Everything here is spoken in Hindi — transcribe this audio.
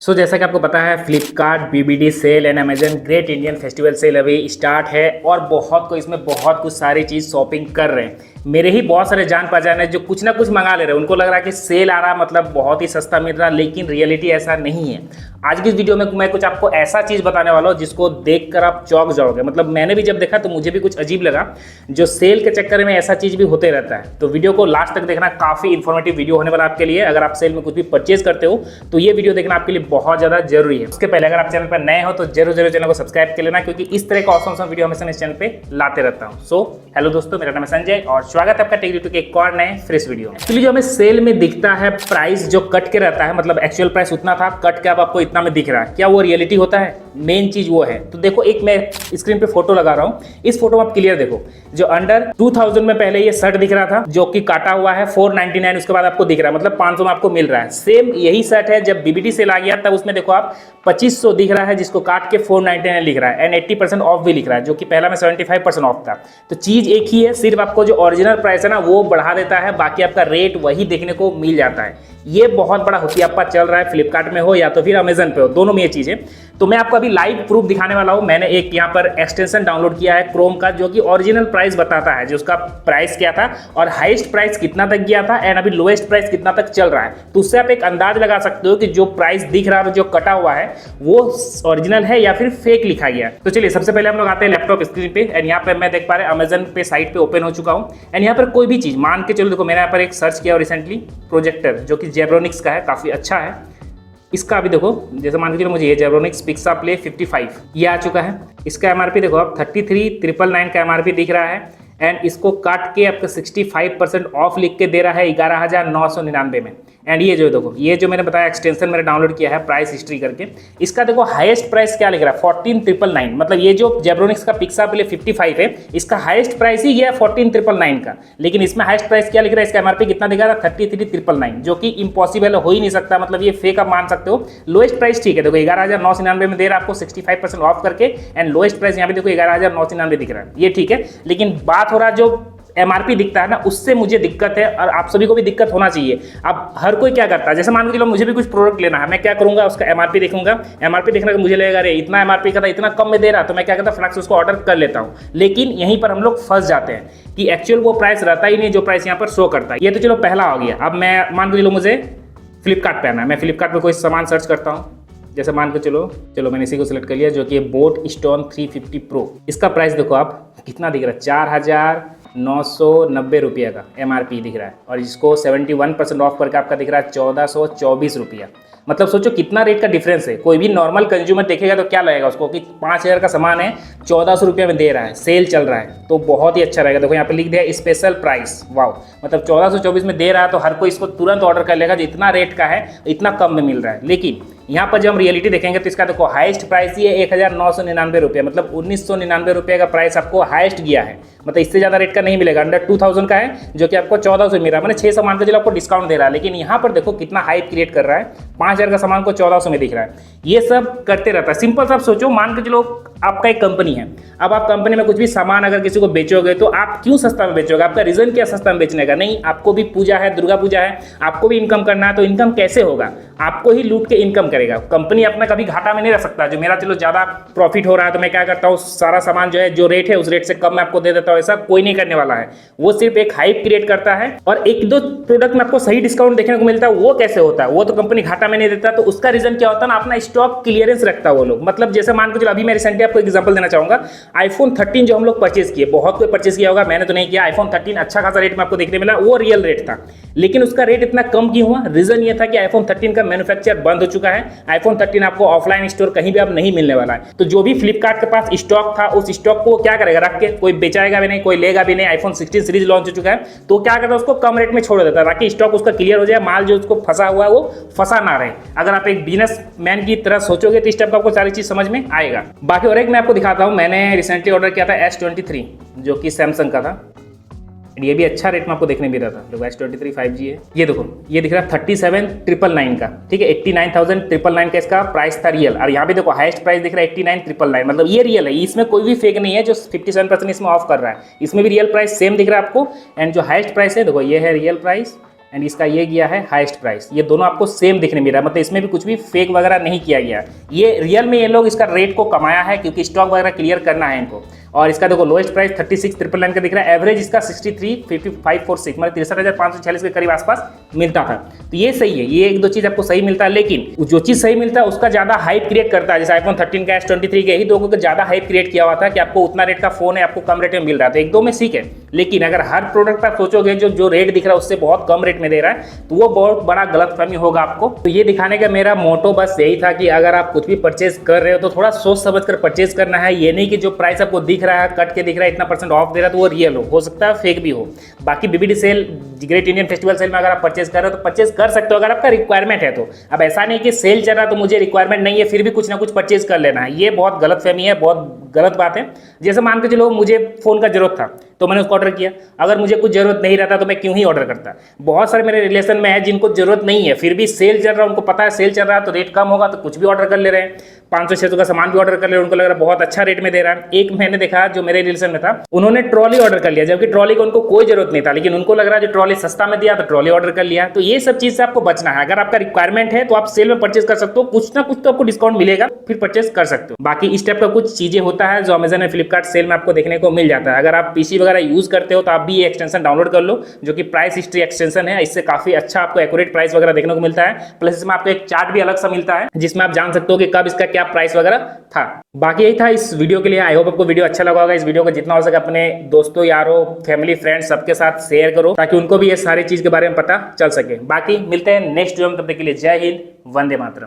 जैसा कि आपको पता है Flipkart BBD sale and Amazon great Indian festival sale अभी स्टार्ट है और बहुत को इसमें बहुत कुछ सारी चीज़ शॉपिंग कर रहे हैं। मेरे ही बहुत सारे जान पहचान है जो कुछ ना कुछ मंगा ले रहे हैं। उनको लग रहा है कि सेल आ रहा मतलब बहुत ही सस्ता मिल रहा, लेकिन रियलिटी ऐसा नहीं है। आज की इस वीडियो में मैं कुछ आपको ऐसा चीज़ बताने वाला हूँ जिसको देखकर आप चौंक जाओगे। मतलब मैंने भी जब देखा तो मुझे भी कुछ अजीब लगा। जो सेल के चक्कर में ऐसा चीज़ भी होते रहता है। तो वीडियो को लास्ट तक देखना, काफ़ी इन्फॉर्मेटिव वीडियो होने वाला आपके लिए। अगर आप सेल में कुछ भी परचेज करते हो तो ये वीडियो देखना आपके लिए बहुत ज़्यादा जरूरी है। उसके पहले अगर आप चैनल पर नए हो तो जरूर चैनल को सब्सक्राइब कर लेना, क्योंकि इस तरह का ऑसम वीडियो हमेशा इस चैनल पे लाते रहता हूँ। सो हेलो दोस्तों, मेरा नाम है संजय और स्वागत है आपका टेक यूट्यूब के एक और नए फ्रेश वीडियो में। एक्चुअली जो हमें सेल में दिखता है प्राइस जो कट के रहता है, मतलब एक्चुअल प्राइस उतना था, कट के अब आपको इतना में दिख रहा है, क्या वो रियलिटी होता है? मेन चीज वो है। तो देखो, एक मैं स्क्रीन पे फोटो लगा रहा हूँ, इस फोटो में आप क्लियर देखो। जो अंडर 2000 में पहले ये शर्ट दिख रहा था जो कि काटा हुआ है 499, उसके बाद आपको दिख रहा है मतलब 500 में आपको मिल रहा है। सेम यही शर्ट है जब बीबीडी सेल आ गया तब उसमें देखो आप 2500 दिख रहा है जिसको काट के 499 लिख रहा है एंड 80% ऑफ भी लिख रहा है, जो कि पहला में 75% ऑफ था। तो चीज एक ही है, सिर्फ आपको जो ओरिजिनल प्राइस है ना वो बढ़ा देता है, बाकी आपका रेट वही देखने को मिल जाता है। ये बहुत बड़ा हुतियापा चल रहा है, फ्लिपकार्ट में हो या तो फिर अमेजन पे हो, दोनों में ये चीज़ है। तो मैं आपको अभी लाइव प्रूफ दिखाने वाला हूँ। मैंने एक यहाँ पर एक्सटेंशन डाउनलोड किया है क्रोम का, जो कि ओरिजिनल प्राइस बताता है, जो उसका प्राइस क्या था और हाईएस्ट प्राइस कितना तक गया था एंड अभी लोएस्ट प्राइस कितना तक चल रहा है। तो उससे आप एक अंदाज लगा सकते हो कि जो प्राइस दिख रहा है जो कटा हुआ है वो ओरिजिनल है या फिर फेक लिखा गया। तो चलिए सबसे पहले हम लोग आते हैं लैपटॉप स्क्रीन पे एंड यहाँ पे मैं देख पा रहे अमेजन पे साइट पे ओपन हो चुका हूँ एंड यहाँ पर कोई भी चीज़ मान के चलो। देखो मैंने यहाँ पर एक सर्च किया रिसेंटली प्रोजेक्टर, जो कि जेब्रोनिक्स का है, काफ़ी अच्छा है। इसका अभी देखो, जैसे मान के चलो मुझे ये जेब्रोनिक्स पिक्सा प्ले 55 ये आ चुका है। इसका एमआरपी देखो आप 33,999 का एमआरपी दिख रहा है एंड इसको काट के आपको 65% ऑफ लिख के दे रहा है 11,999 में। एंड ये जो देखो, ये जो मैंने बताया एक्सटेंशन मैंने डाउनलोड किया है प्राइस हिस्ट्री करके, इसका देखो हाईएस्ट प्राइस क्या लिख रहा है 14,999। मतलब ये जो जेब्रोनिक्स का पिक्सा प्ले 55 है इसका हाईएस्ट प्राइस ही गया 14,999 का, लेकिन इसमें हाईएस्ट प्राइस क्या लिख रहा है, इसका एमआरपी कितना दिखा रहा है 33,999, जो कि इम्पॉसिबल हो ही नहीं सकता। मतलब ये फेक आप मान सकते हो। लोएस्ट प्राइस ठीक है, देखो 11,999 में दे रहा है आपको 65% ऑफ करके एंड लोएस्ट प्राइस यहाँ पे देखो 11,999 दिख रहा है, ये ठीक है। लेकिन बात हो रहा है जो एमआरपी दिखता है ना, उससे मुझे दिक्कत है और आप सभी को भी दिक्कत होना चाहिए। अब हर कोई क्या करता है, जैसे मान के चलो मुझे भी कुछ प्रोडक्ट लेना है, मैं क्या करूंगा, उसका एमआरपी देखूंगा। एमआरपी देखने का मुझे लगेगा अरे इतना एमआरपी का था, इतना कम में दे रहा, तो मैं क्या करता हूं फ्लैक्स उसको ऑर्डर कर लेता हूं। लेकिन यहीं पर हम लोग फंस जाते हैं कि एक्चुअल वो प्राइस रहता ही नहीं जो प्राइस यहाँ पर शो करता है। ये तो चलो पहला हो गया। अब मैं मान के चलो मुझे फ्लिपकार्ट पे आना है, मैं फ्लिपकार्ट पे कोई सामान सर्च करता हूँ। जैसे मान के चलो मैंने इसी को सिलेक्ट कर लिया, जो कि बोट स्टोन 350 प्रो। इसका प्राइस देखो आप कितना दिख रहा है, 4,990 रुपये का एमआरपी दिख रहा है और इसको 71% ऑफ करके आपका दिख रहा है 1,424 रुपया। मतलब सोचो कितना रेट का डिफरेंस है। कोई भी नॉर्मल कंज्यूमर देखेगा तो क्या लगेगा उसको कि 5,000 का सामान है 1,400 रुपये में दे रहा है, सेल चल रहा है, तो बहुत ही अच्छा रहेगा। देखो यहाँ पे लिख दिया स्पेशल प्राइस, वाओ, मतलब 1,424 में दे रहा है तो हर कोई इसको तुरंत ऑर्डर कर लेगा, जो इतना रेट का है इतना कम में मिल रहा है। लेकिन यहाँ पर जब हम रियलिटी देखेंगे तो इसका देखो हाईएस्ट प्राइस ही है 1,999 रुपये, मतलब 1,999 रुपये का प्राइस आपको हाईएस्ट गया है। मतलब इससे ज़्यादा रेट का नहीं मिलेगा। अंडर 2000 का है जो कि आपको 1,400 मिल रहा है, मैंने 600 मान के चलो आपको डिस्काउंट दे रहा है। लेकिन यहाँ पर देखो कितना हाइप क्रिएट कर रहा है, 5,000 का सामान को 1,400 में दिख रहा है। ये सब करते रहता है। सिंपल सा आप सोचो, मान के चलो आपका एक कंपनी है, अब आप कंपनी में कुछ भी सामान अगर किसी को बेचोगे तो आप क्यों सस्ता में बेचोगे? आपका रीजन क्या सस्ता में बेचने का? नहीं, आपको भी पूजा है, दुर्गा पूजा है, आपको भी इनकम करना है। तो इनकम कैसे होगा? आपको ही लूट के इनकम करेगा। कंपनी अपना कभी घाटा में नहीं रह सकता। जो मेरा चलो ज़्यादा प्रॉफिट हो रहा है तो मैं क्या करता हूँ, सारा सामान जो है जो रेट है उस रेट से कम मैं आपको दे देता हूँ। ऐसा कोई नहीं करने वाला है। वो सिर्फ एक हाइप क्रिएट करता है और एक दो प्रोडक्ट में आपको सही डिस्काउंट देखने को मिलता है। वो कैसे होता है? वो तो कंपनी घाटा में नहीं देता। तो उसका रीजन क्या होता है ना, अपना स्टॉक क्लियरेंस रखता है वो लोग। मतलब जैसे मान के चलो अभी मैं रिसेंटली आपको एग्जांपल देना चाहूंगा, आईफोन 13 जो हम लोग परचेज किए, बहुत कोई परचेज किया होगा, मैंने तो नहीं किया। आईफोन 13 अच्छा खासा रेट में आपको देखने मिला, वो रियल रेट था। लेकिन उसका रेट इतना कम क्यों हुआ? रीजन ये था कि आईफोन 13 का मैन्युफैक्चर बंद हो चुका है। आईफोन 13 आपको ऑफलाइन स्टोर कहीं भी अब नहीं मिलने वाला है। तो जो भी फ्लिपकार्ट के पास स्टॉक था उस स्टॉक को क्या करेगा, रख के कोई बेचाएगा भी नहीं, कोई लेगा भी नहीं। आईफोन 16 सीरीज लॉन्च हो चुका है तो क्या करता है, उसको कम रेट में छोड़ देता है ताकि स्टॉक उसका क्लियर हो जाए, माल जो उसको फंसा हुआ है वो फंसा ना रहे। अगर आप एक बिजनेस मैन की तरह सोचोगे तो इस टाइप का आपको सारी चीज समझ में आएगा। बाकी और एक मैं आपको दिखाता हूँ, मैंने रिसेंटली ऑर्डर किया था S23 जो कि सैमसंग का था। ये भी अच्छा रेट में आपको देखने मिल रहा था। देखो S23 5G है, ये देखो ये दिख रहा है 37,999 का, ठीक है। 89,999 का इसका प्राइस था रियल। और यहाँ पे देखो हाईएस्ट प्राइस दिख रहा है 89,999, मतलब ये रियल है, इसमें कोई भी फेक नहीं है। जो 57% इसमें ऑफ कर रहा है, इसमें भी रियल प्राइस सेम दिख रहा है आपको। एंड जो हाईएस्ट प्राइस है देखो ये है रियल प्राइस एंड इसका ये गया है हाईएस्ट प्राइस। ये दोनों आपको सेम दिखने मिल रहा है, मतलब इसमें भी कुछ भी फेक वगैरह नहीं किया गया। ये रियल में ये लोग इसका रेट को कमाया है क्योंकि स्टॉक वगैरह क्लियर करना है इनको। और इसका देखो लोएस्ट प्राइस 36,999 का दिख रहा है, एवरेज इसका 63,546 मतलब 63,546 के करीब आसपास मिलता था। तो ये सही है, ये एक दो चीज आपको सही मिलता है, लेकिन जो चीज सही मिलता है उसका ज्यादा हाइप क्रिएट करता है। जैसे आईफोन 13 का S23 के ही दो को ज्यादा हाइप क्रिएट किया हुआ था कि आपको उतना रेट का फोन है, आपको कम रेट में मिल रहा था। एक दो में ठीक है, लेकिन अगर हर प्रोडक्ट आप सोचोगे जो रेट दिख रहा है उससे बहुत कम रेट में दे रहा है, तो वो बहुत बड़ा गलतफहमी होगा आपको। तो ये दिखाने का मेरा मोटो बस यही था कि अगर आप कुछ भी परचेज कर रहे हो तो थोड़ा सोच समझ कर परचेज करना है। ये नहीं कि जो प्राइस आपको दिख रहा है, कट के दिख रहा है, इतना % ऑफ दे रहा है तो वो रियल हो सकता है फेक भी हो। बाकी BBD sale, great Indian festival sale में अगर आप परचेज कर रहे हो तो परचेज कर सकते हो अगर आपका रिक्वायरमेंट है तो। अब ऐसा नहीं कि सेल चल रहा है तो मुझे रिक्वायरमेंट नहीं है फिर भी कुछ ना कुछ परचेज कर लेना है, ये बहुत गलतफहमी है, बहुत गलत बात है। जैसे मान के चलो मुझे फोन का जरूरत था तो मैंने उसको ऑर्डर किया, अगर मुझे कुछ जरूरत नहीं रहता तो मैं क्यों ही ऑर्डर करता। बहुत सारे मेरे रिलेशन में है जिनको जरूरत नहीं है फिर भी सेल चल रहा है, उनको पता है सेल चल रहा है तो रेट कम होगा तो कुछ भी ऑर्डर कर ले रहे हैं, 500-600 का सामान भी ऑर्डर कर ले रहे हैं, उनको लग रहा है बहुत अच्छा रेट में दे रहा है। एक मैंने देखा जो मेरे रिलेशन में था, उन्होंने ट्रॉली ऑर्डर कर लिया जबकि ट्रॉली को उनको कोई जरूरत नहीं था, लेकिन उनको लग रहा है जो ट्रॉली सस्ता में दिया तो ट्रॉली ऑर्डर कर लिया। तो ये सब चीज से आपको बचना है। अगर आपका रिक्वायरमेंट है तो आप सेल में परचेज कर सकते हो, कुछ ना कुछ तो आपको डिस्काउंट मिलेगा, फिर परचेज कर सकते हो। बाकी इस टाइप का कुछ चीजें होता है जो अमेजन और फ्लिपकार्ट सेल में आपको देखने को मिल जाता है। अगर आप पीसी वगैरह यूज करते हो तो आप भी ये एक्सटेंशन डाउनलोड कर लो, जो कि प्राइस हिस्ट्री एक्सटेंशन है। इससे काफी अच्छा आपको एक्यूरेट प्राइस वगैरह देखने को मिलता है, प्लस इसमें आपको एक चार्ट भी अलग सा मिलता है जिसमें आप जान सकते हो कि कब इसका क्या प्राइस वगैरह था। बाकी यही था इस वीडियो के लिए। आई होप आपको वीडियो अच्छा लगा होगा। इस वीडियो को जितना हो सके अपने दोस्तों, यारों, फैमिली, फ्रेंड्स सबके साथ शेयर करो ताकि उनको भी ये सारी चीज के बारे में पता चल सके। बाकी मिलते हैं नेक्स्ट वीडियो में, तब तक के लिए जय हिंद, वंदे मातरम।